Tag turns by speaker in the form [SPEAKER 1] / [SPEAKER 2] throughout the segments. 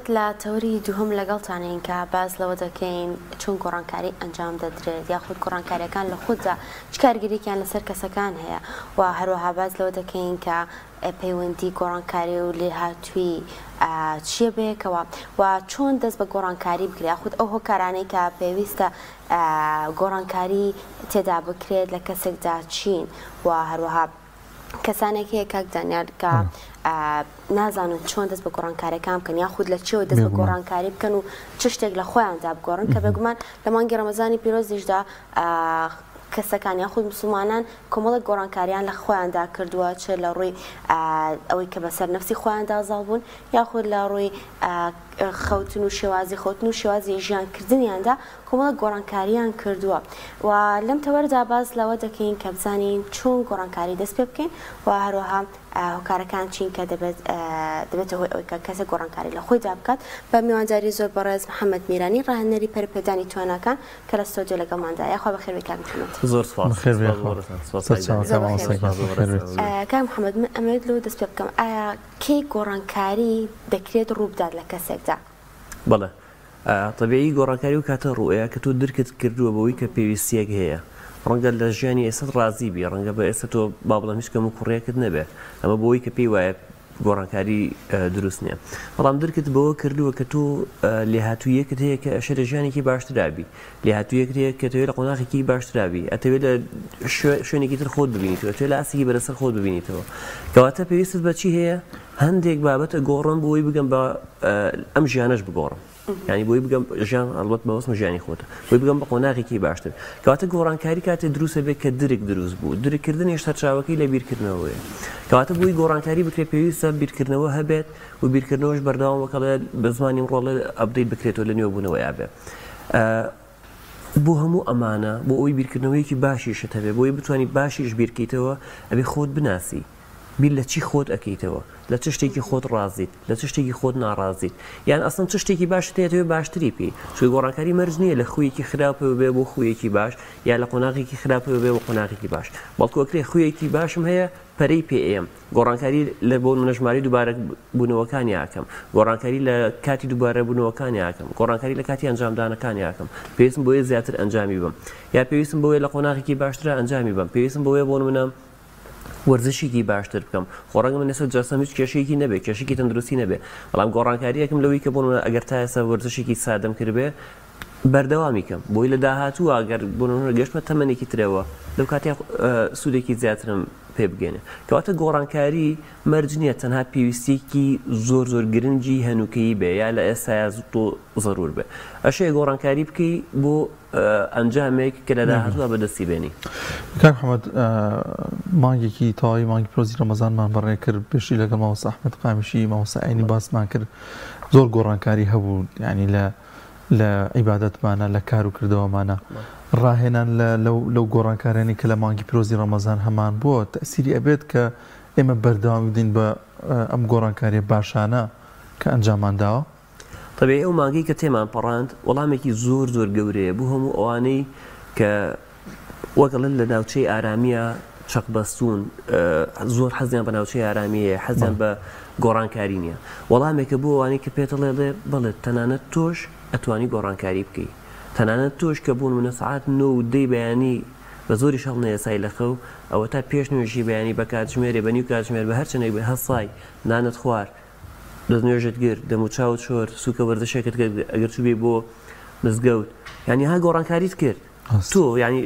[SPEAKER 1] لا توري دوهم لقلتانين كباز لو دكين چون قرآن كاري أنجام دادريد ياخد قرآن كاري كان لخودا شكار قري كان لسرك سكان هي وهروها باز لو دكين ك بيوندي قرآن كاري واللي هاتوي چیە بەیەکەوە و چۆن دەست بە گۆڕانکاری بکرێت یاخود ئەو هۆکارانەی کە پێویستە گۆڕانکاری تێدا بکرێت لە کەسێکدا چین و هەروەها کەسانێک هەیە کاک دانیار کە نازانن چۆن دەست بە گۆڕانکاریەکان بکەن یاخود لە چێوە دەست بە گۆڕانکاری بکەن و چ شتێک لە خۆیاندا بگۆڕن کە بێگومان لە مانگی ڕەمەزانی پیرۆزیشدا کەسەکان یاخود مسلمانان کۆمەڵێک گۆڕانکاریان لە خۆیاندا کردووە چ لە ڕووی ئەوەی کە بەسەر نەفسی خۆیاندا زاڵ بوون یاخود لە ڕووی خەوتن و شێوازی خۆتن و شێوازی ژیانکردنیاندا کۆمەڵێک گۆڕانکاریان کردووە و لەم تەوەردا باز لەوە دەکەین کە بزانین چۆن گۆڕانکاری دەست پێ بکەین و هەروەها هۆکارەکان چین کە دەبێتە هۆی ئەوەی کە کەسێک گۆڕانکاری لە خۆیدا بکات بە میوانجاری زۆر بەڕێز محەممەد میرانی ڕاهێنەری پەرپێدانی توانەکان کە لە ستۆدیۆ لەگەڵماندا یاخوا بەخێر کاک محەممەد
[SPEAKER 2] زۆر سپاس
[SPEAKER 1] کاک محەممەد من ئەمەوێت لەوە دەست پێ بکەم ئایا کەی گۆڕانکاری دەکرێت ڕووبدات لە کەسێکدا
[SPEAKER 2] بەڵێ طبیعی گۆڕانکاری و کاتە ڕوئەیە کە تۆ درکت کردووە بەوەی کە پێویستیەک هەیە ڕەنگە لە ژیانی ئێستا ڕازی بی ڕەنگە بە ئێستا تۆ با بڵام هیچ کەم و کوڕیەکت نەبێ ئەمە بەوەی کە پێی وایە گۆڕانکاری دروست نییە بەڵام درکت بەوە کردووە کە تۆ لێهاتوویەکت هەیە کە ئەشە لە ژیانێکی باشترابی لێهاتوویەکت هەیە کە تەوێت لە قۆناغێکی باشترابی ئەتەوێت لە شوێنێکی تر خۆت ببینیتەوە توێت لە ئاسێکی بەرەسەر خۆت ببینیتەوە کەواتە پێویستت بە چی هەیە هەندێک بابەتە گۆڕم بۆی بگەم بە ئەم ژیانەش بگۆڕم ینی بۆی بگەم ژیان ئەڵبەت بەوەسمە ژیانی خۆتە بۆی بگەم بە قۆناغێکی باشتر کەواتە گۆڕانکاری کاتێ دروستە بێت کە درک دروست بوو درکردن هێشتا چاوەکەی لە بیرکردنەوەیە کەواتە بۆی گۆڕانکاری بکرێت پێویستە بیرکردنەوە هەبێت و بیرکردنەوەش بەردەوام وەکەڵێ بە زمانی ڕۆڵە ئەپدەیت بکرێتەوە لە نێوبوونەوەی بێ بۆ هەموو ئەمانە بۆ ئەوی بیرکردنەوەیکی باشیشت هەبێ بۆی بتوانانی باشیش بیرکەیتەوە ئەبێ خۆت بناسی بیر لە چی خۆت ئەکەیتەوە لە چ شتێکی خۆت ڕازیت لە چ شتێکی خۆت ناڕازیت یان ئەسڵەن چ شتێکی باش دێتەوە باشتری پێی چوی گۆڕانکاری مەرج نییە لە خویەکی خراپەوە بێ بۆ خویەکی باش یا لە قۆناغێکی خراپەوە بێ بۆ قۆناغێکی باش بەڵکو ئەکرێ خویەکی باشم هەیە پەرەی پێم گۆڕانکاری لە بۆ منەژماری دووبارە بوونەوەکانی یاکەم گۆڕانکاری لە کاتی دووبارە بوونەوەکانی یاکەم گۆڕانکاری لە کاتی ئەنجامدانەکانی یاکەم پێویستم بۆیە زیاتر ئەنجامی بم یا پێویستم بۆیە لە قۆناغێکی باشترە ئەنجامی بم پێویستم بۆیە بۆ منە وەرزشێکی باشتر بکەم خۆڕەنگە من ئێستا جەسەم هیچ کێشەیەکی نەبێت کێشێکی تەندروستی نەبێ بەڵام گۆڕانکاریەکەم لەوەی کە بۆ ئەگەر تا ئێستا وەرزشێکی سادەم کردبێ بەردەوامی کەم بۆی لە داهاتوو ئەگەر بۆ گەشتمە تەمەنێکی ترەوە لەو کاتێک سوودێکی زیاترم پێ بگەێنێ کەواتە گۆڕانکاری مەرج نییە تەنها پێویستێکی زۆر زۆر گرنگی هەنووکەی بێ یا لە ئێستا تۆ زەرور بێ ئەشەیە گۆڕانکاری بکەی بۆ ئەنجامێک کە لە داهاتووە بەدەستی بێنی
[SPEAKER 3] کاک محەممەد مانگێکی تەواوی مانگی پرۆزی ڕەمەزانمان بەڕێ کرد پێشی لەگەڵ مامۆستا ئەحمەد قامیشی مامۆستا عینی باسمان کرد زۆر گۆڕانکاری هەبوو ینی لە عیبادەتمانە لە کار و کردەوەمانە ڕاهێنان لەو گۆڕانکارانی کە لە مانگی پیرۆزی ڕەمەزان هەمان بووە تەسیری ئەبێت کە ئێمە بەردەوام بدەین بە ئەم گۆڕانکاریە باشانە کە ئەنجامانداوە
[SPEAKER 2] طبیعی ئەو مانگی کە تێمان پەڕاند وەڵامێکی زۆر زۆر گەورەیە بوو هەموو ئەوانەی کە وەگەڵن لە ناوچەی ئارامیە چەقبەستون زۆر حەزیان بە ناوچەی ئارامیە حەزیان بە گۆڕانکاری نییە وەڵامێکە بۆ ئەوانەی کە پێتەڵێ بڵێت تەنانەت تۆش ئەتوانی گۆڕانکاری بکەیت تەنانەت تۆش کە بوون منە سعات 9 بەیانی بە زۆری شەڵ نەیەسای لەخەو ئەوە تا پێش نوێژی بەیانی بە کاتژمێرێ بە نیو کاتژمێر بە هەرچەنێک بە هەسای نانت خوار دەستنوێژت گرت دەموچاوت شۆر سوکە وەردەشێکت کرد ئەگەر تو بێ بۆ مزگەوت ینی ها گۆڕانکاریت کرد تۆ ینی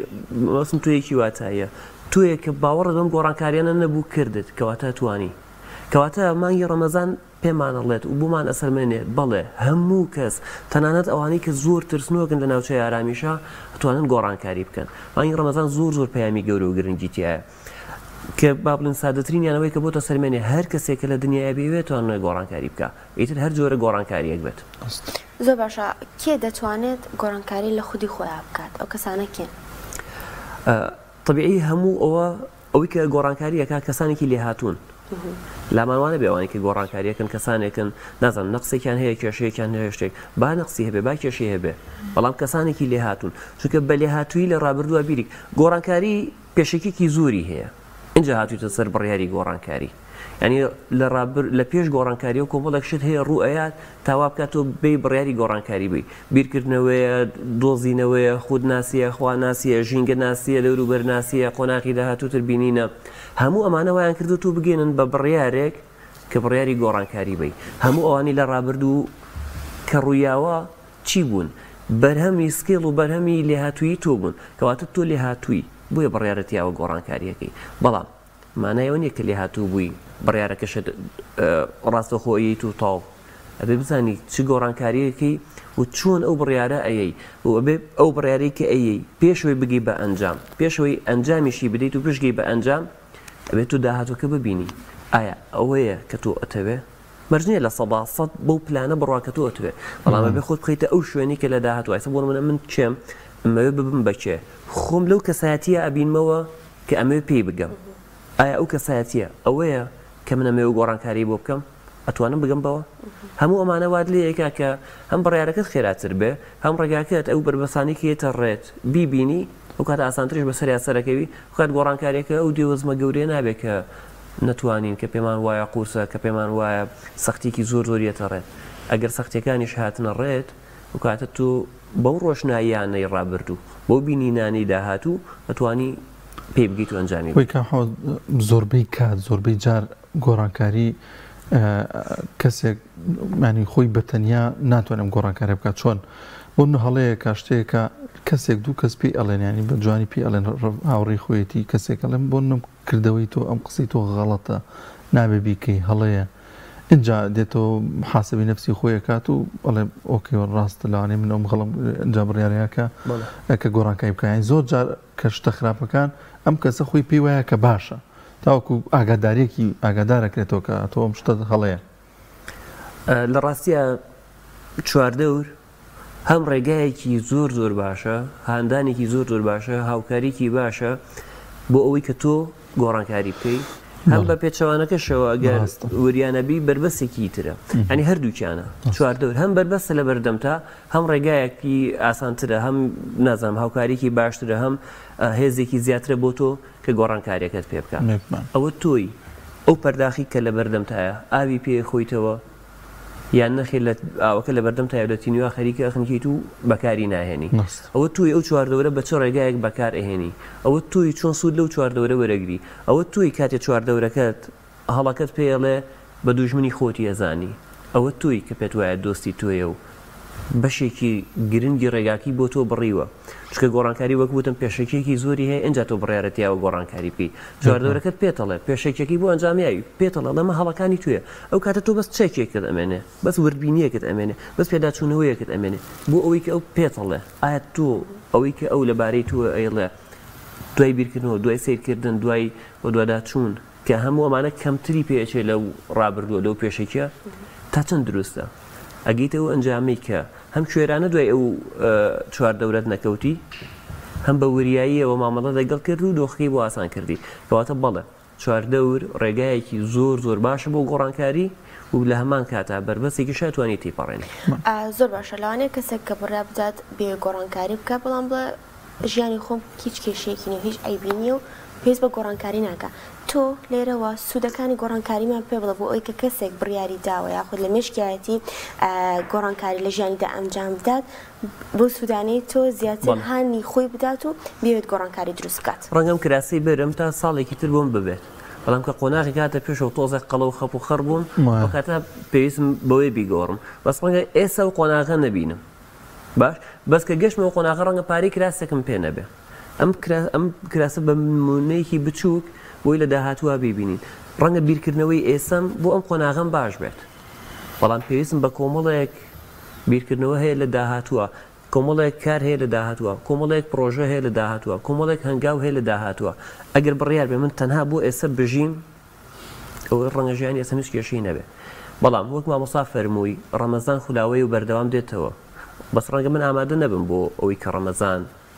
[SPEAKER 2] مەسم تۆ یەکی واتایە تۆیە کە باوەڕە بەم گۆڕانکاریانە نەبوو کردت کەواتە توانی کەواتە مانگی ڕەمەزان پێمانەڵێت و بۆمان ئەسەرمێنێت بەڵێ هەموو کەس تەنانەت ئەوانەی کە زۆر ترسنۆکن لە ناوچەی ئارامیشە ئەتوانن گۆڕانکاری بکەن مانگی ڕەمەزان زۆر زۆر پەیامی گەورە و گرنگی تایە کە با بڵین سادەترینیانەوەی کە بۆتە سەرمێنێ هەر کەسێکە لە دنیای بێوێت توانێت گۆڕانکاری بکە ئیتر هەر جۆرە گۆڕانکاریەک بێت
[SPEAKER 1] زۆر باشە کێ دەتوانێت گۆڕانکاری لە خودی خۆیان بکات ئەو کەسانە کێن
[SPEAKER 2] طبیعی هەموو ئەوەی کە گۆڕانکاریەکە کەسانێکی لێهاتوون لامانوانە بێوانی کە گۆڕانکاریەکەن کەسانێکن نازان نەقسێکیان هەیە کێشەیەکیان هەیە شتێک با نەقسی هەبێ با کێشەی هەبێ بەڵام کەسانێکی لێهاتوون چونکە بە لێهاتووی لە ڕابردووە بیری گۆڕانکاری پێشەکێکی زۆری هەیە اینجا هاتوویتە سەر بڕیاری گۆڕانکاری ینی لە پێش گۆڕانکاری و کۆمەڵێک شت هەیە ڕوئەیات تاوا بکاتەوە بێ بڕیاری گۆڕانکاری بی بیرکردنەوەیە دۆزینەوەیە خود ناسیە خوا ناسیە ژینگە ناسیە لەوروبەر ناسیە قۆناقی داهاتووتر بینینە هەموو ئەمانە وایان کردو تو بگێنن بە بڕیارێک کە بڕیاری گۆڕانکاری بی هەموو ئەوانی لە ڕابردوو کە ڕوویاوە چی بوون بەرهەمی سکێڵ و بەرهەمی لێهاتووی تۆ بوون کەواتە تۆ لێهاتووی بۆیە بڕیارەتیاوە گۆڕانکاریەکەی بەڵام مانایەوە نییە کە لێهاتوو بووی بڕیارەکەشت ڕاستەخۆیی تو تاو ئەبێ بزانی چ گۆڕانکاریەکەی و چۆن ئەو بڕیارە ئەیەی و ئەبێ ئەو بڕیارەی کە ئەیەی پێشەوەی بگەی بە ئەنجام پێشەوەی ئەنجامیشی بدەیت و پشتگەی بە ئەنجام ئەبێت تو داهاتووکە ببینی ئایا ئەوەیە کە تۆ ئەتەوێ مەرجنیە لە 100% بەو پلانە بڕواکە تۆ ئەتوێ بەڵام ئەبێ خۆت بخەیتە ئەو شوێنی کە لە داهاتوو ئایسە بۆ من کێم ئەمەوێ ببم بەچێ خۆم لەو کەسایەتیە ئەبینمەوە کە ئەمەوێ پێی بگەم ئایا ئەو کەسایەتیە ئەوەیە کە من ئەمەوێ گۆڕانکاری بۆ بکەم ئەتوانم بگەم بەوە هەموو ئەمانە واد لێیەکە کە هەم بڕیارەکەت خێراتر بێ هەم ڕێگاکەت ئەو بربەسانی کێتە ڕێت بیبینی ئەو کاتە ئاسانترش بەسەر یاسەرەکەوی کات گۆڕانکاریەکە ئەو دیوەزمە گەورەیە نابێت کە نتوانین کە پێمان وایە قورسە کە پێمان وایە سەختێکی زۆر زۆریەتە ڕێت ئەگەر سەختیەکانیش هاتنە ڕێت و کاتە تو بەو ڕۆشناییانەی ڕابردوو بۆ بینینانی داهاتوو ئەتوانی پێ بگەیت و ئەنجامی
[SPEAKER 3] زۆربەی کات زۆربەی جار گۆڕانکاری کەسێک مانی خۆی بەتەنیا ناتوانم گۆڕانکاری بکات چۆن بۆ هەڵەیە کاشتەیەکە کەسێک دوو کەس پێی ئەڵێنیانی بە جوانی پێ ئەڵێن هاوڕێی خۆیەتی کەسێک ئەڵێن بۆ نم کردەوەی تۆ ئەم قسەی تۆ غەڵەتە نابێ بیکەی هەڵەیە اینجا دێتەوە حاسبی نفسی خۆی کات و بەڵێ ئۆکیوە ڕاستە لەوانێ من ئەم غەڵم ئەنجا بڕیارەکە کە گۆڕانکاری بکەین زۆر جار کە شتە خراپەکان ئەم کەسە خۆی پێی وایە کە باشە تاوەکو ئاگادارێکی ئاگادارەکرێتەوە کە تۆ ئەم شتە هەڵەیە
[SPEAKER 2] لە ڕاستیە چواردەور هەم ڕێگایەکی زۆر زۆر باشە هاندانێکی زۆر زۆر باشە هاوکاریکی باشە بۆ ئەوەی کە تۆ گۆڕانکاری بکەیت هەم بە پێچەوانەکەشەوە ئەگەر وریانەبی بربەسێکی ترە ئەنی هەردووکیانە چواردەور هەم بربەستە لە بەردەمتا هەم ڕێگایەکی ئاسانترە هەم نازانم هاوکاریکی باشترە هەم هێزێکی زیاترە بۆ تۆ کە گۆڕانکاریەکەت پێ بکە ئەوە تۆی ئەو پەرداخی کە لە بەردەمتایە ئاوی پێ خۆیتەوە یان نەخێت لە ئاوەکە لە بەردەمتایە لە تینووا خەریکە ئەخنکەیت و بەکاری ناهێنی ئەوە توی ئەو چواردەوەرە بە چ ڕێگایەک بەکار ئەهێنی ئەوە توی چۆن سوود لەو چواردەوەرە وەرەگری ئەوە توی کاتێک چواردەورەکەت هەڵەکەت پێڵێ بە دوژمنی خۆتی ئەزانی ئەوە توی کە پێت وایە دۆستی تۆیە و بەشێکی گرنگی ڕێگاکی بۆ تۆ بڕیوە چکە گۆڕانکاری وەکوتم پێشێکێکی زۆری هەیە ئەنج تۆ بڕیارەتیاوە گۆڕانکاری بکەی چواردەورەکەت پێتەڵێ پێشێکێکی بۆ ئەنجامیاوی پێتەڵە لەمە هەڵەکانی توێ ئەو کاتە تۆ بەس چێکێکت ئەمێنێ بەس وردبینیەکت ئەمێنێ بەس پێداچوونەوەیەکت ئەمێنێ بۆ ئەوەی کە ئەو پێتەڵێ ئایا تۆ ئەوەی کە ئەو لەبارەی تۆ ئەیڵێ دوای بیرکردنەوە دوای سیرکردن دوای بۆ دوواداچوون کە هەموو ئەمانە کەمتری پێچێ لەو ڕابردووە لەو پێشێکە تا چەند دروستە ئەگەیتەوە ئەنجامی کە هەم کوێرانە دوای ئەو چواردەورەت نەکەوتی هەم بە وریاییەوە مامەڵە لەگەڵ کرد و دۆخی بۆ ئاسان کردی کەواتە بەڵێ چواردەور ڕێگایەکی زۆر زۆر باشە بۆ گۆڕانکاری و لە هەمان کاتا بربەسێکی شاتوانانی تێپەڕێنی
[SPEAKER 1] زۆر باشە لەوانەیە کەسێک کە بڕیا بدات بێ گۆڕانکاری بکە بەڵام بڵێ ژیانی خۆم هیچ کێشەیەکی نیە هیچ ئەیبینی و پێویست بە گۆڕانکاری ناکە تۆ لێرەوە سوودەکانی گۆڕانکاریمان پێ بڵە بۆ ئەوی کە کەسێک بڕیاری داوە یاخود لە مشکایەتی گۆڕانکاری لە ژیانیدا ئەنجام بدات بۆ سوودانەی تۆ زیاتر هانی خۆی بدات و بێت گۆڕانکاری دروست بکات
[SPEAKER 2] ڕەنگەم کراسی بەرم تا ساڵێکی تر بۆم ببێت بەڵام کە قۆناغی کاتە پێش و تۆزێک قەڵە و خەپ و خەڕ بووم کاتە پێویستم بەوەی بیگۆڕم بەس ڕەنگە ئێستا و قۆناغە نەبینم باش بەس کە گەشتمەوە قۆناغە ڕەنگە پارەی کراسێکم پێ نەبێ ئەم کراسە بە نمونەیەکی بچووک بۆی لە داهاتووە ببینین ڕەنگە بیرکردنەوەی ئێسم بۆ ئەم قۆناغەم باش بێت بەڵام پێویستم بە کۆمەڵێک بیرکردنەوە هەیە لە داهاتووە کۆمەڵێک کار هەیە لە داهاتووە کۆمەڵێک پرۆژە هەیە لە داهاتووە کۆمەڵێک هەنگاو هەیە لە داهاتووە ئەگەر بڕیار بێ من تەنها بۆ ئێستا بژیم ئەوەی ڕەنگە ژیانی ئێستا هیچ کێشەی نەبێ بەڵام وەک مامۆستا فەرمووی ڕەمەزان خولاوەی و بەردەوام دێتەوە بەس ڕەنگە من ئامادە نەبم بۆ ئەوەی کە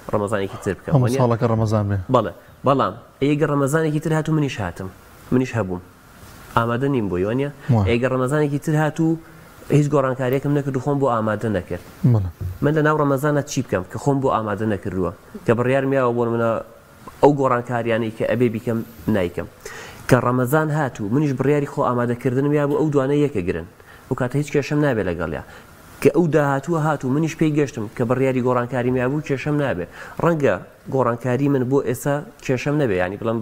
[SPEAKER 2] ڕەمەزانێکی تر بکەم
[SPEAKER 3] ساڵەکە ڕەمەزان بێ
[SPEAKER 2] بەڵێ بەڵام ئەگەر ڕەمەزانێکی تر هاتوو منیش هاتم منیش هەبووم ئامادە نیم بۆ وانە ئەگەر ڕەمەزانێکی تر هاتوو هیچ گۆڕانکاریەکەم نەکرد و خۆم بۆ ئامادە نەکرد من لە ناو ڕەمەزانە چی بکەم کە خۆم بۆ ئامادە نەکردووە کە بڕیار میاوە بۆ منە ئەو گۆڕانکاریانەی کە ئەبێ بیکەم نایکەم کە ڕەمەزان هاتوو منیش بڕیاری خۆ ئامادەکردنم یا بوو ئەو دوانە یەکەگرن و کاتە هیچ کێشەم نابێت لەگەڵیا کە ئەو داهاتووە هاتوو منیش پێی گەشتم کە بڕیاری گۆڕانکاریم یا بوو کێشەم نابێت ڕەنگە گۆڕانکاری من بۆ ئێستا کێشەم نەبێت ینی بڵم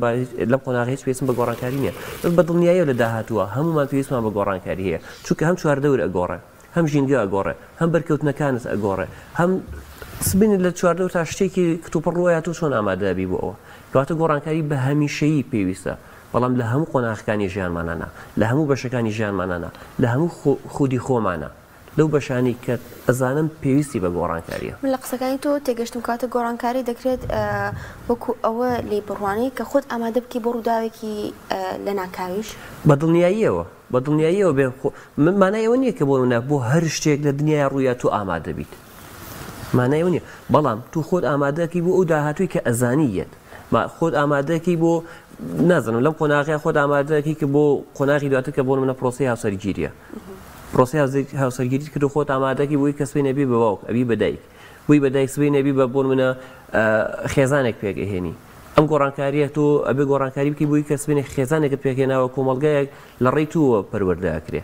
[SPEAKER 2] لەم قۆناغی هیچ پێویستم بە گۆڕانکاری نییە بە دڵنیاییەوە لە داهاتووە هەمومان پێویستمان بە گۆڕانکاری هەیە چونکە هەم چواردەور ئەگۆڕێ هەم ژینگە ئەگۆڕێ هەم بەرکەوتنەکانت ئەگۆڕێ هەم سبینت لە چواردەوە تا شتێکی کتوپڕ ڕۆیە تو چۆن ئامادەبی بۆ ئەوە کەواتە گۆڕانکاری بە هەمیشەیی پێویستە بەڵام لە هەموو قۆناغەکانی ژیانمانانە لە هەموو بەشەکانی ژیانمانانە لە هەموو خودی خۆمانە لەو بەشانی کە ئەزانم پێویستی بە گۆڕانکاریە
[SPEAKER 1] من لە قسەکانی تۆ تێگەشتم کاتە گۆڕانکاری دەکرێت وەکو ئەوە لێ بڕوانی کە خۆت ئامادە بکەی بۆ ڕووداوێکی لە ناکاویش
[SPEAKER 2] بە دڵنیاییەوە بێ مانایەوە نییە کە بۆ منە بۆ هەر شتێک لە دنیای ڕوویە تو ئامادە بیت مانایەوە نییە بەڵام تو خۆت ئامادەکەی بۆ ئەو داهاتووی کە ئەزانیەت خۆت ئامادەکەی بۆ نازانم لەم قۆناغی خۆت ئامادەکەی کە بۆ قۆناغی دواتر کە بۆ منە پرۆسی هاوسەرگیریە پرۆسی هاوسەرگیریت کە خۆت ئامادەکەی بۆی کە سبەی نەبی بە باوک ئەبی بەدایک بووی بەدایک سبەی نەبی بە بۆ منە خێزانێک پێگەهێنی ئەم گۆڕانکاریە تۆ ئەبێ گۆڕانکاری بکەی بووی کە سبەی خێزانێکت پێکهێناوە کۆمەڵگەیەک لە ڕێی تووە پەروەردەکرێ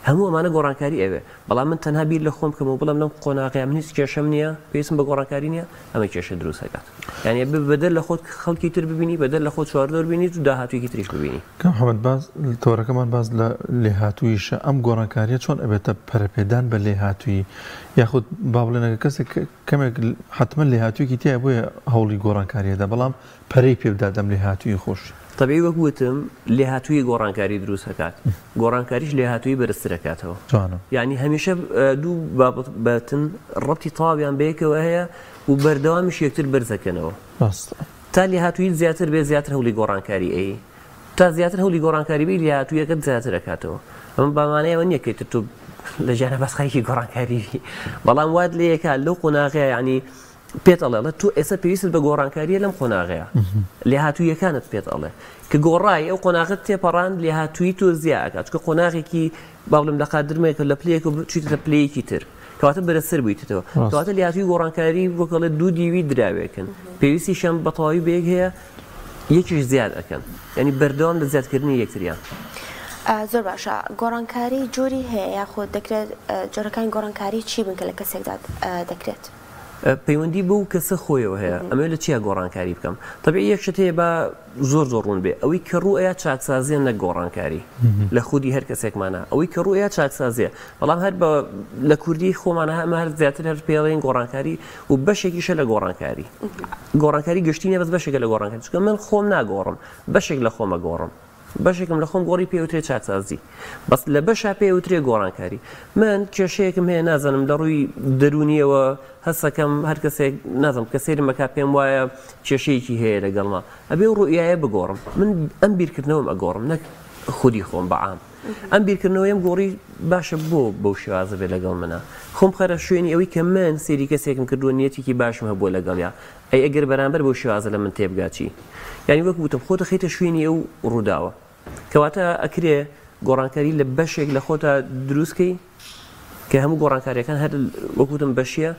[SPEAKER 2] هەموو ئەمانە گۆڕانکاری ئەوێ بەڵام من تەنها بیر لە خۆم کەم و بڵم لەم قۆناغیان من هیچ کێشەم نییە پێویستم بە گۆڕانکاری نییە ئەمە کێشە دروست دەکات یعنی بەدەر لە خۆت خەڵکی تر ببینی بەدەر لە خۆت چواردەوە ببینیت و داهاتوویەکی تریش ببینی
[SPEAKER 3] کە محەممەد باز تۆڕەکەمان باز لە لێهاتوویشە ئەم گۆڕانکاریە چۆن ئەبێتە پەرەپێدان بە لێهاتووی یاخود با بڵێنەکە کەسێک کەمێک حتمما لێهاتوویەکی تیا بۆیە هەوڵی گۆڕانکاریەدا بەڵام پەرەی پێ بدات ئەم لێهاتووی خۆش
[SPEAKER 2] طبیعی وەکوتم لێهاتووی گۆڕانکاری دروست دەکات گۆڕانکاریش لێهاتووی بەرزتر دەکاتەوە یعنی هەمیشە دوو بابەتن ڕەبتی تەواویان بەیەکەوە هەیە و بەردەوامیش یەکتر بەرزەکەنەوە تا لێهاتوویت زیاتر بێ زیاتر هەوڵی گۆڕانکاری ئەی تا زیاتر هەوڵی گۆڕانکاری بێ لێهاتوویەکەت زیاتر دەکاتەوە ئەمە بامانەیەوە نییە کە تۆ لە ژیانە بەسخایکی گۆڕانکاری بەڵام وات لێ یەکە لەو قۆناغەیە ینی پێت ئەڵێ تو ئێستا پێویست بە گۆڕانکاریە لەم قۆناغەیە لێهاتوویەکانت پێت ئەڵێ کە گۆڕای ئەو قۆناغت تێپەڕان لێهاتووی تۆ زیاکات چکە قۆناغێکی باڵم لە قادرمێکە لە پلەیەک و چیتە پلەیەکی تر کەواتە بەرەسەر بوویتەوە کەواتە لێهاتووی گۆڕانکاری وەکەڵێ دوو دیوی دراوێکن پێویستی شەم بە تەواوی بەیەک هەیە یەکیش زیاد ئەەکەن ینی بەردەوام لە زیادکردنی یەکتریان
[SPEAKER 1] زۆر باشە گۆڕانکاری جۆری هەیە یاخۆ دەکرێت جۆرەکانی گۆڕانکاری چی بن کە لە کەسێکدا دەکرێت
[SPEAKER 2] پەیوەندی بەو کەسە خۆیەوە هەیە ئەمە لە چیە گۆڕانکاری بکەم طبیعی یەک شت هەیە بە زۆر ڕوون بێ ئەوەی کە ڕوئەیە چاکسازیە نە گۆڕانکاری لە خودی هەر کەسێکمانە ئەوەی کە ڕوئەیە چاکسازیە بەڵام هەر لە کوردی خۆمانە هەمە هەر زیاتر هەر پێڵێن گۆڕانکاری و بەشێکیشە لە گۆڕانکاری گۆڕانکاری گشتینە بەس بەشێکە لە گۆڕانکاری چونکە من خۆم ناگۆڕم بەشێک لە خۆمە گۆڕم بەشێکم لە خۆم گۆڕی پێوترێ چاکسازی بەس لە بەشا پێوترێ گۆڕانکاری من کێشەیەکم هەیە نازانم لە ڕووی دەرونیەوە هەستەکەم هەر کەسێک نازم کە سێرم بەکات پێم وایە کێشەیەکی هەیە لەگەڵما ئەبێ ڕوئایە بگۆڕم من ئەم بیرکردنەوەم ئەگۆڕم نەک خودی خۆم بەعام ئەم بیرکردنەوەیم گۆڕی باشە بۆ بەو شێوازە بێ لەگەڵ منە خۆم خەرە شوێنی ئەوەی کە من سێری کەسێکم کردووە نیەتێکی باشم هەبووە لەگەڵیا ئەی ئەگەر بەرامبەر بەو شێوازە لە من تێبگاچی یعنی وەک وتم خۆتە خەیتە شوێنی ئەو ڕووداوە کەواتە ئەکرێ گۆڕانکاری لە بەشێک لە خۆتە دروستکەی کە هەموو گۆڕانکاریەکان هەر وەکوتم بەشیە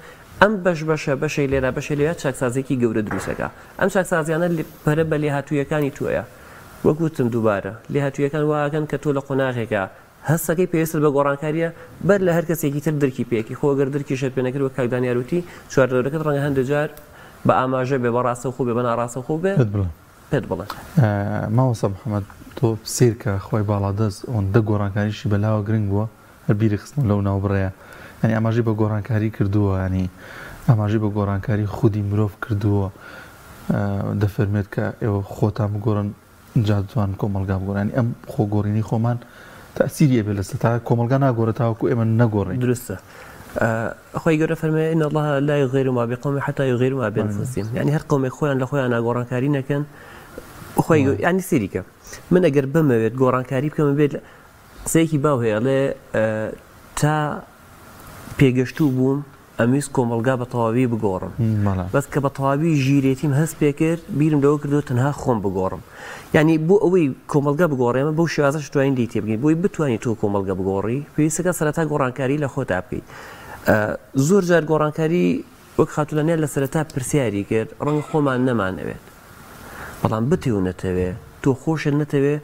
[SPEAKER 2] ئەم بەشە بەشەی لێرا بەشە لێرە چاکسازێکی گەورە دروستەکە ئەم چاکسازیانە پەرە بە لێهاتوویەکانی توۆیە وەکوتم دووبارە لێهاتوویەکان واگەن کە تۆ لە قۆناغێکە هەستەکەی پێویست بە گۆڕانکاریە بەر لە هەر کەسێکی تر دەرکی پێکی خۆگەر دەرکیشت پێ نەکرد وە کاکدانیاروتی چواردەورەکەت ڕەنگە هەندێک جار بە ئاماژە بێ بە ڕاستە خوب بێ بە ناڕاستە خوب بێ پێت بڵێ
[SPEAKER 3] ماوەسە محەممەد تۆ سیرکە خۆی باڵادەست ئەوەندە گۆڕانکاریشی بەلاوە گرنگ بووە هەر بیری خستن لەو ناوبڕەیە ینی ئاماژی بە گۆڕانکاری کردووە ینی ئاماژی بە گۆڕانکاری خودی مرۆڤ کردووە دەفەرمێت کە ئێوە خۆتان بگۆڕن جادوان کۆمەلگا بگۆڕانی ئەم خۆگۆڕینی خۆمان تەسیری بێ لەسەر تا کۆمەلگا ناگۆڕێت تاوەکو ئێمە نەگۆڕین
[SPEAKER 2] درستە خۆی گەورە فەرمێ إن الله لا يغير ما بقوم حتى يغيروا ما بأنفسهم يعني هەر قومێک خۆیان لە خۆیان ناگۆڕانکاری نەکەن خۆی ینی سێریکە من ئەگەر بمەوێت گۆڕانکاری بکەمە بێت قسەیەکی باو هەیە لێ تا پێگەشتوو بووم ئەمیست کۆمەلگا بە تەواوی بگۆڕم بەس کە بە تەواوی ژیرێتیم هەست پێ کرد بیرم لەوە کردو تەنها خۆم بگۆڕم یعنی بۆ ئەوەی کۆمەلگا بگۆڕێمە بەو شێوازەش توانین دی تێبگەین بۆی بتوانیت تۆ کۆمەلگا بگۆڕی پێویستەکە سەرەتا گۆڕانکاری لە خۆتا بکەیت زۆر جار گۆڕانکاری وەک خاتونانێت لە سەرەتا پرسیاری کرد ڕەنگە خۆمان نەمانەوێت بەڵام بتێ و نەتەوێ تۆ خۆشت نەتەوێ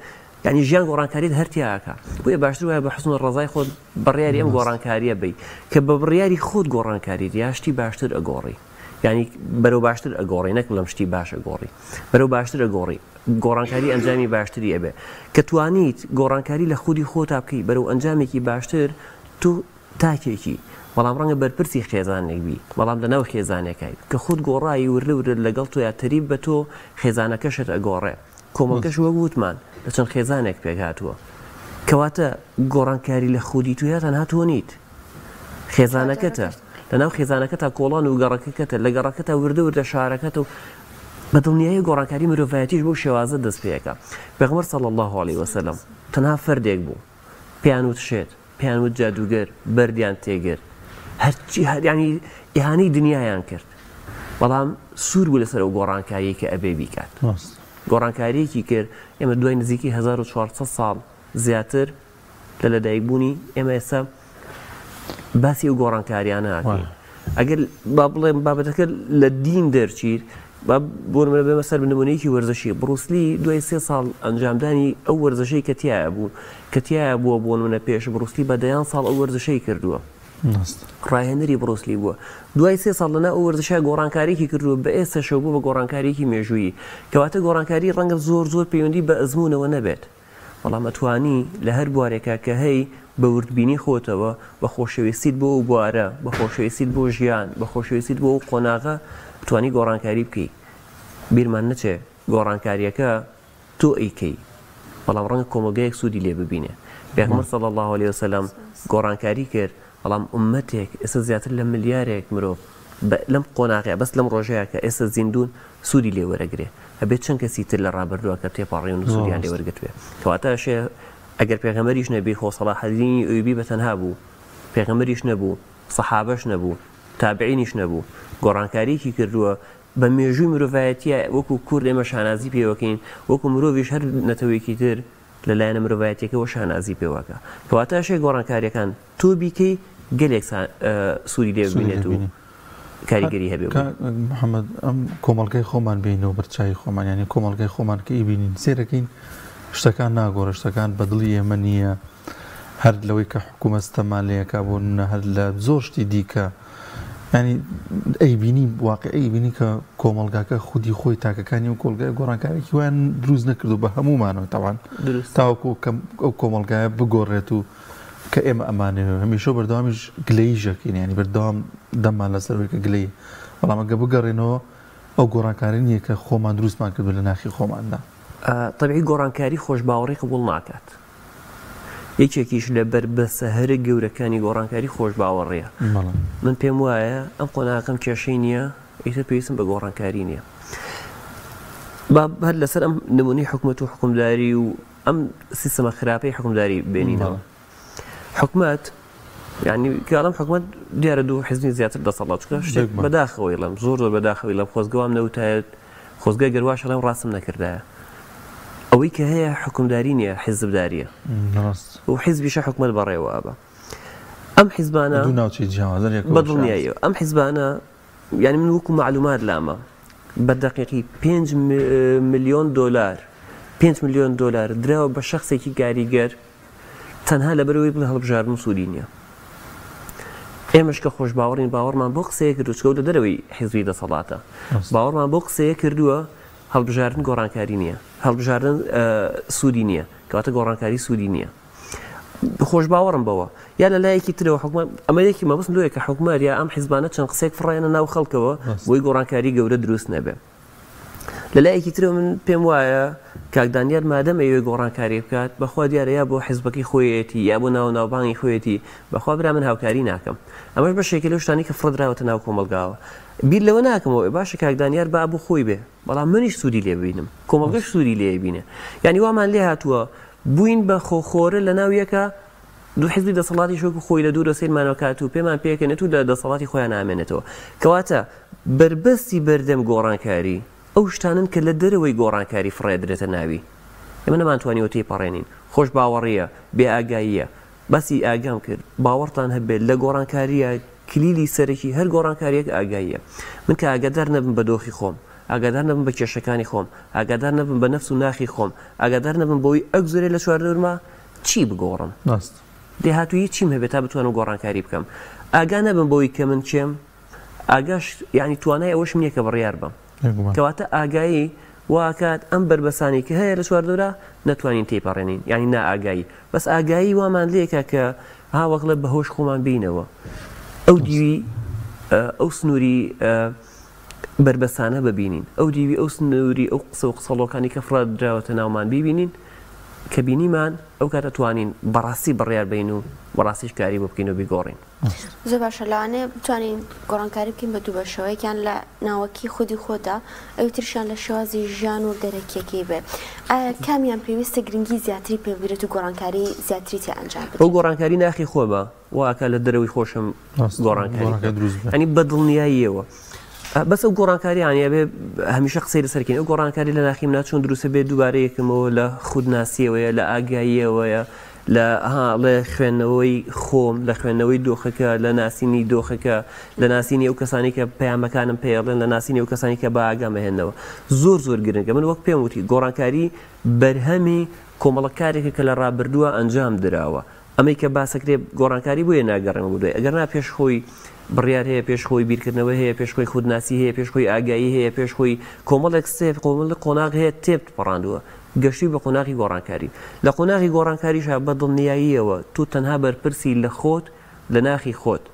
[SPEAKER 2] یعنی ژیان گۆڕانکاریت هەرتیاکە بۆیە باشتر وایە بە حسن ڕزای خۆت بڕیاری ئەم گۆڕانکاریە بی کە بە بڕیاری خۆت گۆڕانکاریت یا شتی باشتر ئەگۆڕی یعنی بەرەو باشتر ئەگۆڕی نەک لەم شتی باش ئەگۆڕی بەرەو باشتر ئەگۆڕی گۆڕانکاری ئەنجامی باشتری ئەبێ کە توانیت گۆڕانکاری لە خودی خۆتا بکەی بەرەو ئەنجامێکی باشتر تو تاکێکی بەڵام ڕەنگە بەرپرسی خێزانێک بی بەڵام لەناو خێزانەکەی کە خود گۆڕایی ورە ورە لەگەڵ تۆ یا تەریب بە تۆ خێزانەکەشت ئەگۆڕێ کۆمەڵگەش وە گوتمان لە چەند خێزانێک پێک هاتووە کەواتە گۆڕانکاری لە خودی تویا تەنها تۆ نیت خێزانەکەتە لەناو خێزانەکەتا کۆڵان و گەڕەکەکەتە لە گەڕەکەتە وردە وردە شارەکەتە و بەدڵنیایی گۆڕانکاری مرۆڤایەتیش بۆ شێوازە دەست پێەکە پێغەمبەر صلی الله علیه وسلم تەنها فەردێک بوو پێیان وت شێت پێیان وت جادوگەر بەردیان تێگر هەرچی ینی ئیهانەی دنیایان کرد بەڵام سوور بوو لەسەر ئەو گۆڕانکاریی کە ئەبێ بیکات گۆڕانکاریەکی کرد ئێمە دوای نزیکی 1400 ساڵ زیاتر لە لەدایکبوونی ئێمە ئێستا باسی ئەو گۆڕانکاریانە ناکەین ئەگەر با بڵێم بابەتەکە لە دین دەرچیر بۆ منە بێمە سەر نمونەیەکی وەرزشی بروسلی دوای 3 ساڵ ئەنجامدانی ئەو وەرزشەی کە تایە بوو کە تایە بووە بۆ نمونە پێش بروسلی بە 10 ساڵ ئەو وەرزشەی کردووە ڕاهێنەری بروسلی بووە دوای 3 ساڵ لەنا ئەو وەرزشە گۆڕانکاریی کردووە بە ئێستا شەو بوو بە گۆڕانکاریی مێژوویی کەواتە گۆڕانکاری ڕەنگە زۆر پەیوەندی بە ئەزمونەوە نەبێت بەڵام ئەتوانی لە هەر بوارێکە کە هەی بە وردبینی خۆتەوە بە خۆشەویستیت بۆ ئەو بوارە بە خۆشەویستیت بۆ ژیان بە خۆشەویستیت بۆ ئەو قۆناغە توانی گۆڕانکاری بکەی بیرمان نەچێ گۆڕانکاریەکە تۆ ئەیکەی بەڵام ڕەنگە کۆمەلگایەک سوودی لێ ببینێ پێغەمبەر صلی الله علیه وسلم گۆڕانکاری کرد بەڵام ئومەتێک ئێستا زیاتر لە ملیارێک مرۆڤ لەم قۆناغەیە بەس لەم ڕۆژەیە کە ئێستا زیندون سوودی لێ وەرەگرێ هەبێت چەند کەسی تر لە ڕابردووە کە تێپەڕێن و سوودیان لێ وەرگرتوێ کەواتە شێ ئەگەر پێغەمبەریش نەبی خۆ سەلاح الدینی ئەیوبی بەتەنها بوو پێغەمبەریش نەبوو سەحابەش نەبوو تابعینیش نەبوو گۆڕانکاریی کردووە بە مێژووی مرۆڤایەتیە وەکو کورد ئێمە شانازی پێوەکەین وەکو مرۆڤیش هەر نەتەوەیەکی تر لەلایەنە مرۆڤایەتیەکەوە شانازی پێوەکە کەواتە شێ گۆڕانکاریەکان تۆ بیکەی گەلێک سوودی لێ ببینێت و کاریگەری هەبێ
[SPEAKER 3] محەممەد ئەم کۆمەڵگەی خۆمان بینەوە بەرچوی خۆمان ینی کۆمەڵگەی خۆمان کە ئیبینین سێرەکەین شتەکان ناگۆڕە شتەکان بەدڵی ئێمە نییە هەر لەوەی کە حکوومەت ستەمالەیەکە بۆ هەر لە زۆر شتی دیکە ینی ئەیبینی واقع ئەیبینی کە کۆمەلگاکە خودی خۆی تاکەکانی و کۆلگای گۆڕانکارێکی ویان دروست نەکردو بە هەمومانەوە تاوان تاوەکو ئەو کۆمەلگایە بگۆڕێت و کە ئێمە ئەمانەوە هەمیشە بەردەوامیش گلەیژەکەین ینی بەردەوام دەممان لەسەرەوەی کە گلەی بەڵام ئەگە بگەڕێنەوە ئەو گۆڕانکاری نییە کە خۆمان دروستمان کردو لە ناخی خۆماندا
[SPEAKER 2] طبیعی گۆڕانکاری خۆشباوەڕی قبوڵ ناکات یەکێکیش لە بربەسە هەرە گەورەکانی گۆڕانکاری خۆشباوەڕیە من پێم وایە ئەم قۆناغەم کێشەی نییە ئیتر پێویستم بە گۆڕانکاری نییە هەر لەسەر ئەم نمونەی حکومەت و حکومداری و ئەم سیستەمە خراپەی حکومداری بێنینەوە حکومەت یعنی کەڵام حکومەت دیارە دوو حیزبی زیاتر دەسەڵات چکە شتێک بەداخەوەی لەم زۆر بەداخەوەی لەم خۆزگەوام نەوتایەت خۆزگای گەرواش لەم ڕاستم نەکردایە ئەوەی کە هەیە حکومداری نییە حیزبداریە و حیزبیشە حکومەت بەڕێوە بە ئەم حیزبانە بەدڵنیاییەوە ئەم حیزبانە یعنی من وەکو معلومات لامە بە دەقیقی 5 ملیۆن دۆلار 5 ملیۆن دۆلار دراوە بە شەخصێکی کاریگەر تەنها لەبەرەوەی بڵێ هەڵبژاردن سوودی نییە ئێمەش کە خۆش باوەڕین باوەڕمان بۆ قسەیە کردو چکە لە دەرەوەی حیزبی دەسەڵاتە باوەڕمان بۆ قسەیە کردووە هەڵبژاردن گۆڕانکاری نییە هەڵبژاردن سوودی نییە کەواتە گۆڕانکاری سوودی نییە خۆش باوەڕم بەوە یا لە لایەکی ترەوە حکومەت ئەمە یەکی مەبەستم لەوەیە کە حکومەت یا ئەم حیزبانە چەند قسێک فڕایەنە ناو خەڵکەوە بۆی گۆڕانکاری گەورە دروست نەبێ لە لایەکی ترەوە من پێم وایە کاکدانیار مادەم ئەوێ گۆڕانکاری بکات بەخوا دیارە یا بۆ حیزبەکەی خۆیەتی یا بۆ ناوبانگی خۆیەتی بەخوا برا من هاوکاری ناکەم ئەمەش بەشێکی لەو شتانی کە فڕدراوەتە ناو کۆمەلگاوە بیر لەوە ناکەمەوە باشە کاکدانیار با بۆ خۆی بێ بەڵام منیش سوودی لێ ببینم کۆمەلگەش سوودی لێ بینێ یعنی وامان لێ هاتووە بووین بە خۆخۆرە لە ناو یەکە دوو حیزبی دەسەڵاتی شوکو خۆی لە دوورە سیرمانەوە کات و پێمان پێکەنێت و لە دەسەڵاتی خۆیان نامێنێتەوە کەواتە بربەستی بەردەم گۆڕانکاری ئەو شتانن کە لە دەرەوەی گۆڕانکاری فڕێدرێتە ناوی ئێمە نەمانتوانیەوە تێپەڕێنین خۆش باوەڕیە بێ ئاگاییە باسی ئاگام کرد باوەڕتان هەبێت لە گۆڕانکاریە کلیلی سەرەکی هەر گۆڕانکاریەک ئاگاییە من کە ئاگادار نەبم بە دۆخی خۆم ئاگادار نەبم بە کێشەکانی خۆم، ئاگادار نەبم بە نەفس و ناخی خۆم، ئاگادار نەبم بۆی ئەو زۆرێ لە چواردەورما چی بگۆڕم دێهاتووی چیم هەبێت تا بتوانم گۆڕانکاری بکەم، ئاگا نەبم بەوەی کە من چێم، ئاگاش یعنی توانای ئەوەشم نییە کە بڕیار بم، کەواتە ئاگایی واکات ئەم بربەسانی کە هەیە لە چواردەورە نەتوانین تێپەڕێنین، یعنی نا ئاگایی، بەس ئاگایی وامان لێکە کە هاوەکڵە بەهۆش خۆمان بینەوە ئەو دیوی ئەو سنووری بربەسانە ببینین، ئەو دیوی ئەو سنووری ئەو قسە و قسەڵۆکانی کە فرادراوەتە ناومان ببینین کە بینیمان ئەو کاتە توانین بەڕاستی بڕیار بین و بەڕاستیش کاری بۆ بکەین و بیگۆڕین.
[SPEAKER 1] زۆر باشە لەوانەیە بتوانین گۆڕانکاری بکەین بە دوو بەشەوەیەکیان لە ناوەکی خودی خۆدا، ئەوترشیان لە شێوازی ژیان و دەرەکیەکەی بێ. ئایا کامیان پێویستە گرنگی زیاتری پێبگرێت و گۆڕانکاری زیاتری تێ ئەنجام بدرێت؟
[SPEAKER 2] ئەو گۆڕانکاری ناخی خۆ بە واکە لە دەرەوەی خۆشم گۆڕانکاری ئەنی بەدڵنیاییەوە. بەس ئەو گۆڕانکارییانە بێ هەمیشە قسەی لەسەرکەین، ئەو گۆڕانکاری لە ناخیم ناچۆن دروستە بێت دووبارەیەکمەوە لە خودناسیەوەیە، لە ئاگاییەوەیە، لە خوێندنەوەی خۆم، لە خوێندنەوەی دۆخەکە، لە ناسینی دۆخەکە، لە ناسینی ئەو کەسانی کە پەیامەکانم پێڵێن، لە ناسینی ئەو کەسانی کە بە ئاگامەهێنەوە زۆر زۆر گرنگە. من وەک پێم وتی گۆڕانکاری بەرهەمی کۆمەڵەکارێکە کە لە ڕابردووە ئەنجام دراوە، ئەمەی کە باسەکرێ گۆڕانکاری بۆیە ناگەڕێمە بودوێ، ئەگەر نا پێشخۆی بڕیار هەیە، پێشخۆی بیرکردنەوە هەیە، پێشخۆی خودناسی هەیە، پێشخۆی ئاگایی هەیە، پێشخۆی کۆمەڵێک سێ کۆمەڵ قۆناغ هەیە تێبت پەڕاندووە گەشتی بە قۆناغی گۆڕانکاری. لە قۆناغی گۆڕانکاریش بە دڵنیاییەوە تو تەنها بەرپرسی لە خۆت لە ناخی خۆت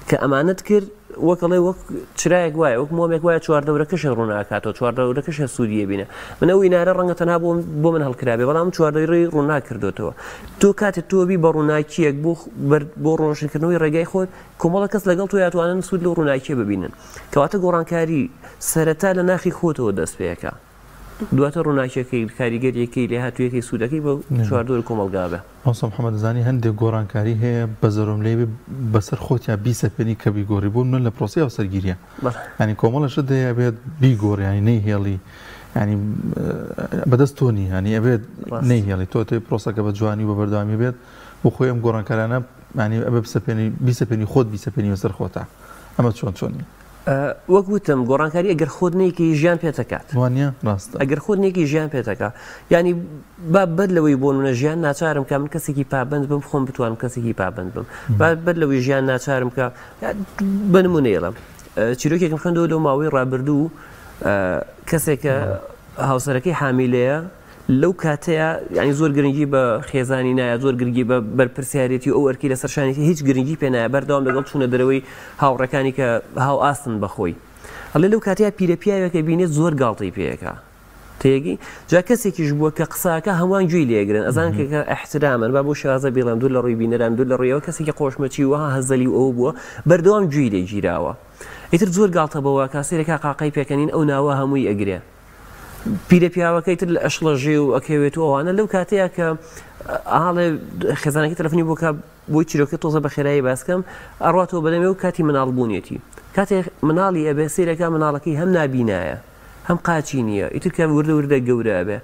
[SPEAKER 2] کە ئەمانەت کرد وەکڵێ وەک چرایەک وایە، وەک مۆمێک وایە چواردەورەکەشە ڕووناکاتەوە، چواردەورەکەشە سوودیە بینە، من ئەو ئینارە ڕەنگە تەنها بۆ من هەڵکرابێ، بەڵام چواردەوری ڕووناکردوێتەوە. تۆ کاتێک تۆبی بە ڕووناکیەک بۆ ڕۆشنکردنەوەی ڕێگای خۆت کۆمەڵە کەس لەگەڵ تۆ یاتوانن سوود لە ڕووناکیە ببینن، کەواتە گۆڕانکاری سەرەتا لە ناخی خۆتەوە دەست پێەکە، دواتە ڕووناکیەکەی کاریگەریەکەی لێ هاتوویەکەی سوودەکەی بە چواردەوری کۆمەڵگا بێ.
[SPEAKER 3] ئەوسە محەممەد زانی هەندێک گۆڕانکاری هەیە بە زەرۆم لێ بەسەر خۆتیان بیسەپێنی کە بیگۆڕی بۆ من لە پرۆسی ئەو سەرگیریە، ینی کۆمەڵەشت دەیە بێت بیگۆڕیانی نەیهێڵی، ینی بەدەست تۆنی هەنی ئەبێت نەیهێڵی تۆ توی پرۆسەکە بە جوانی بە بەردەوامی بێت بۆ خۆی ئەم گۆڕانکارانە ینی ئەبێ بیسەپێنی خۆت بیسەپێنی بەسەر خۆتە، ئەمە چۆنی
[SPEAKER 2] وەک وتم گۆڕانکاری ئەگەر خۆت نێکی ژیان پێتەکات،
[SPEAKER 3] وانە ڕاست
[SPEAKER 2] ئەگەر خۆت نێکی ژیان پێتەکە، ینی با بەر لەوەی بۆ منە ژیان ناچارم کە من کەسێکی پابند بم، خۆم بتوانم کەسێکی پابند بم، با بەر لەوەی ژیان ناچارم کە بنمونێڵم چیرۆکێکم خوێندەوە لەو ماوەی ڕابردوو کەسێکە هاوسەرەکەی حامیلەیە لەو کاتەیە ینی زۆر گرنگی بە خێزانی نایە، زۆر گرنگی بە بەرپرسیارەتی ئەو ئەرکی لە سەرشانێتی هیچ گرنگی پێ نایە، بەردەوام لەگەڵ چوونە دەرەوەی هاوڕەکانی کە هاو ئاستن بەخۆی، هەڵێ لەو کاتەیە پیرەپیاوێکە بینێت زۆر گاڵتەی پێەکە تێگی جا کەسێکیش بووە کە قساکە هەمووان گوێی لێگرن، ئەزان کە احترامن با بۆ شازە بێڵم دوو لە ڕووی بینەران دوو لە ڕێەوە کەسێکی خۆشمەچی وها هەزەلی ئەو بووە بەردەوام گوێی لێ گیراوە، ئیتر زۆر گاڵتە بەوە کاسێرێکا قاقای پێکەنین ئەو ناوە هەمووی ئەگرێ، پیرە پیاوەکەی تر لە ئەشڵەژێ و ئەکەوێت و ئەوانە لەو کاتەیە کە ئاڵێ خێزانەکەی تەلەفۆنی بۆی چیرۆکە تۆزە بە خێرایی باسکەم ئەڕاتەوە بەدەمێ و کاتی مناڵبوونیەتی، کاتێک مناڵی ئەبێ سێرەکە مناڵەکەی هەم نابینایە هەم قاچی نییە، ئیتر کە وردە گەورە بێ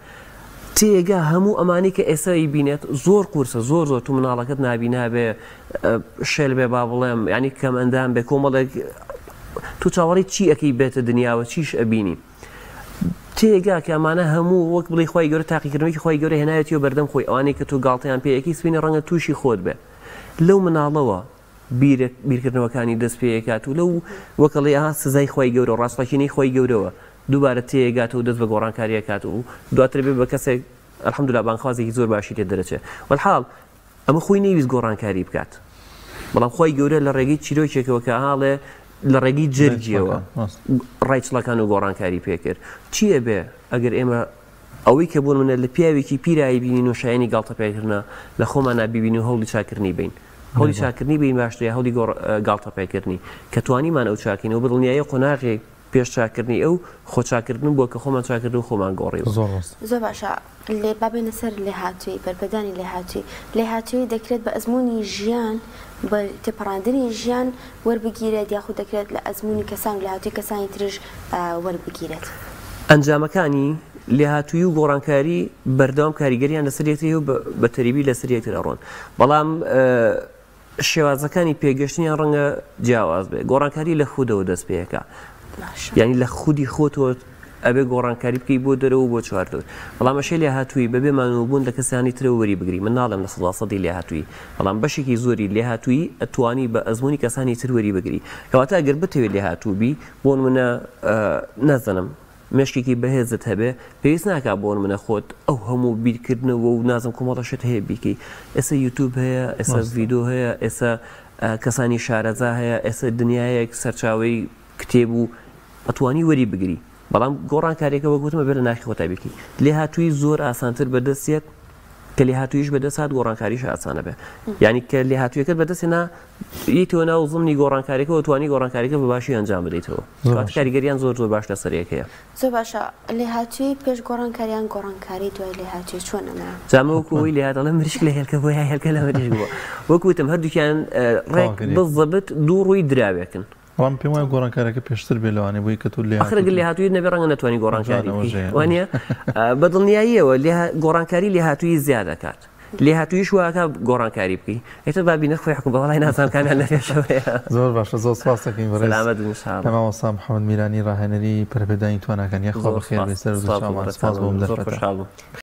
[SPEAKER 2] تێگا هەموو ئەمانی کە ئێسایی بینێت زۆر قورسە، زۆر تو مناڵەکەت نابینابێ شێل بێ با بڵێم ینی کەم ئەندام بێ کۆمەڵێک تو چاوەڕی چی ئەەکەی بێتە دنیاوە چیش ئەبینی تێگا کە ئەمانە هەموو وەک بڵی خۆی گەورە تاقیکردنەوەی خۆی گەورە هێنایەتی و بەردەم خۆی ئەوانەی کە تو گاڵتەیان پێیەکی سوینە ڕەنگە تووشی خۆت بێ لەو مناڵەوە بیرکردنەوەکانی دەست پێکات و لەو وەکەڵی ئاها سزای خۆی گەورە و ڕاستەکینەی خۆی گەورەوە دووبارە تێگات و دەست بە گۆڕانکاریەکات و دواتر بێ بە کەسێک ئەلحەمدولیلا بانخوازێکی زۆر باشی تێ دەرەچێت وەڵحاڵ ئەمە خۆی نەیویست گۆڕانکاری بکات بەڵام خۆی گەورە لە ڕێگەی چیرۆکێکەوە کە هاڵێ لە ڕێگەی جەرگیەوە ڕایچڵەکان و گۆڕانکاری پێکرد چییە بێ ئەگەر ئێمە ئەوەی کە بۆن منە لە پیاوێکی پیرایی بینین و شایانی گاڵتە پێکردنە لە خۆمان نابیبین و هەوڵی چاکردنی بین هەوڵی چاکردنی بین باشترە هەوڵی گاڵتە پێکردنی کە توانیمان ئەو چاکین و بڵنیایە قۆناغێک پێش چاکردنی ئەو خۆچاکردن بۆ کە خۆمان چاکرد و خۆمان گۆڕی
[SPEAKER 1] زۆر باشە لێ بابێنە سەر لێهاتووی بەرپەدانی لێهاتووی دەکرێت بە ئەزمموی ژیان بە تێپەڕاندنی ژیان وەربگیرێت یاخود دەکرێت لە ئەزمموی کەسان لە هاتووی کەسانی ترش وەربگیرێت
[SPEAKER 2] ئەنجامەکانی لێهاتووی و گۆڕانکاری بەردەوام کاریگەریان لەسەرێتی و بە تەریبی لەسەرێتتر ئەڕۆن بەڵام شێوازەکانی پێگەشتنیان ڕەنگە جیاواز بێ گۆڕانکاری لە خودەوە دەست پێەکە یعنی لە خودی خۆتەوە ئەبێ گۆڕانکاری بکەی بۆ دەرەوە بۆ چواردەوە بەڵام ئەشێ لێ هاتووی بەبێ مانووبوون لە کەسانی ترەوە وەری بگری من ناڵم لە 100% لێ هاتووی بەڵام بەشێکی زۆری لێ هاتووی ئەتوانی بە ئەزمموی کەسانی تر وەری بگری کەواتە ئەگەر بتەوێت لێ هاتووبی بۆن منە نەزانم مشکێکی بەهێزت هەبێ پێویست ناکات بۆن منە خۆت ئەو هەموو بیرکردنەوە و نازم کۆمەڵەشت هەیە بیکەی ئێستا یوتیوب هەیە ئێستا ڤیدۆ هەیە ئێستا کەسانی شارەزا هەیە ئێستا دنیایەک سەرچاوی کتێب و ئەتوانی وەری بگری بەڵام گۆڕانکاریەکە وەگوتمە بێ لە ناخی خۆتا بیکەی لێ هاتووی زۆر ئاسانتر بەدەستێت کە لێ هاتوویش بەدەسات گۆڕانکاریش ئاسانە بێ یعنی کە لێ هاتوویەکەت بەدەستێنا یتەوە ناو زمنی گۆڕانکاریەکە توانی گۆڕانکاریەکە بە باشی ئەنجام بدەیتەوە کاریگەریان زۆر زۆر باش لەسەرەکەیە
[SPEAKER 1] زۆر باشە لێ هاتووی پێش گۆڕانکاریان گۆڕانکاری دوای لێ هاتووی چۆنەمە
[SPEAKER 2] جامەوەکوی لێ هاتەڵە مریشک لە هێلکە بۆ هێلکە لە مریش بووە وەکوتم هەردووکیان ڕێک بزەبت دوو ڕووی دراوێکن
[SPEAKER 3] ڕام پێم وایە گۆڕانکارەکە پێشتر بێ لەوانێ بۆی کە تو لێ
[SPEAKER 2] ئەخرەگەر لێ هاتووی نەبێ ڕەنگە نەتوانی گۆڕانکاری وانە بەدڵنیاییەوە گۆڕانکاری لێ هاتووی زیاد دەکات لێ هاتوویش واکە گۆڕانکاری بکەی ئێتە بابی نەخۆی حکوم بەڵای نازانکانیان لە پێشەوەیە
[SPEAKER 3] زۆر باشە زۆر سپاس دەکەین
[SPEAKER 2] بەڕێز
[SPEAKER 3] محەممەد میرانی ڕاهێنەری پەرپێدانی تواناکان یەخوا بەخێر بێسەر دوو چاوان سپاس بۆم دەرفەت